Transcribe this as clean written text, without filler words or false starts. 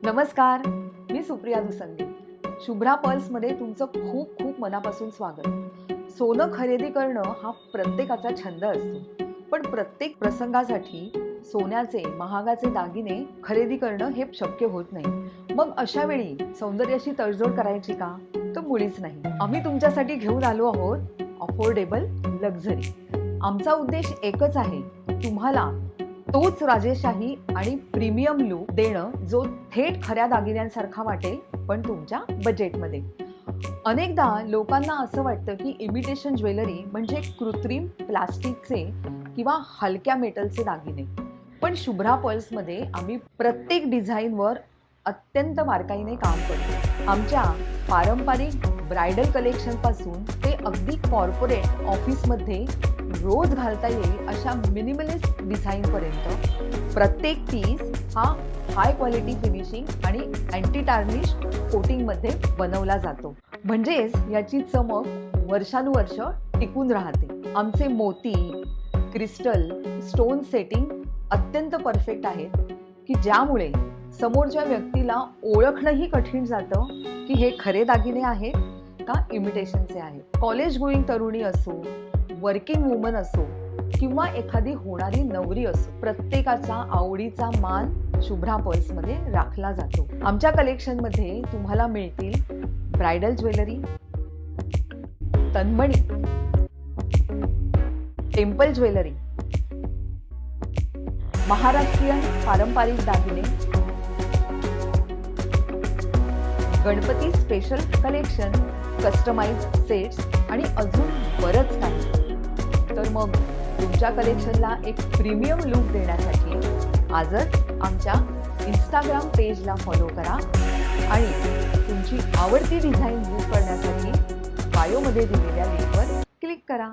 नमस्कार, मी सुप्रिया दुसंगी. शुभ्रा पर्ल्स मध्ये तुमचं खूप खूप मनापासून स्वागत. सोनं खरेदी करणं हा प्रत्येकाचा छंद असतो, पण प्रत्येक प्रसंगासाठी सोन्याचे महागाचे दागिने खरेदी करणं हे शक्य होत नाही. मग अशा वेळी सौंदर्याशी तडजोड करायची का? तर मुळीच नाही. आम्ही तुमच्यासाठी घेऊन आलो आहोत अफोर्डेबल लक्झरी. आमचा उद्देश एकच आहे, तुम्हाला तोच राजेशाही आणि प्रीमियम लुक देणं जो थेट खऱ्या दागिन्यांसारखा वाटेल, पण तुमच्या बजेटमध्ये. अनेकदा लोकांना असं वाटतं की इमिटेशन ज्वेलरी म्हणजे कृत्रिम प्लास्टिकचे किंवा हलक्या मेटलचे दागिने. पण शुभ्रा पर्ल्समध्ये आम्ही प्रत्येक डिझाईनवर अत्यंत बारकाईने काम करतो. आमच्या पारंपरिक ब्रायडल कलेक्शन पासून ते अगदी कॉर्पोरेट ऑफिसमध्ये रोज घालता येईल अशा मिनिमलिस्ट डिझाईन पर्यंत प्रत्येक पीस हा हाय क्वालिटी फिनिशिंग आणि अँटी टार्निश कोटिंग मध्ये बनवला जातो. म्हणजेच याची चमक वर्षानुवर्ष टिकून राहते. आमचे मोती, क्रिस्टल, स्टोन सेटिंग अत्यंत परफेक्ट आहेत की ज्यामुळे समोरच्या व्यक्तीला ओळखणंही कठीण जातं की हे खरे दागिने आहेत का इमिटेशनचे आहेत. कॉलेज गोईंग तरुणी असो, वर्किंग वुमन असो किंवा एखादी होणारी नवरी असो, प्रत्येकाचा आवडीचा मान शुभ्रा पर्ल्समध्ये राखला जातो. आमच्या कलेक्शनमध्ये तुम्हाला मिळतील ब्रायडल ज्वेलरी, तन्मणी, टेम्पल ज्वेलरी, महाराष्ट्रीयन पारंपरिक दागिने, Ganpati special collection, customise sets आणि अजून बरंच काही. तर मग तुमच्या कलेक्शनला एक प्रीमियम लुक देण्यासाठी आजच आमच्या इंस्टाग्राम पेजला फॉलो करा आणि तुमची आवडती डिझाईन बुक करण्यासाठी बायोमध्ये दिलेल्या लिंकवर क्लिक करा.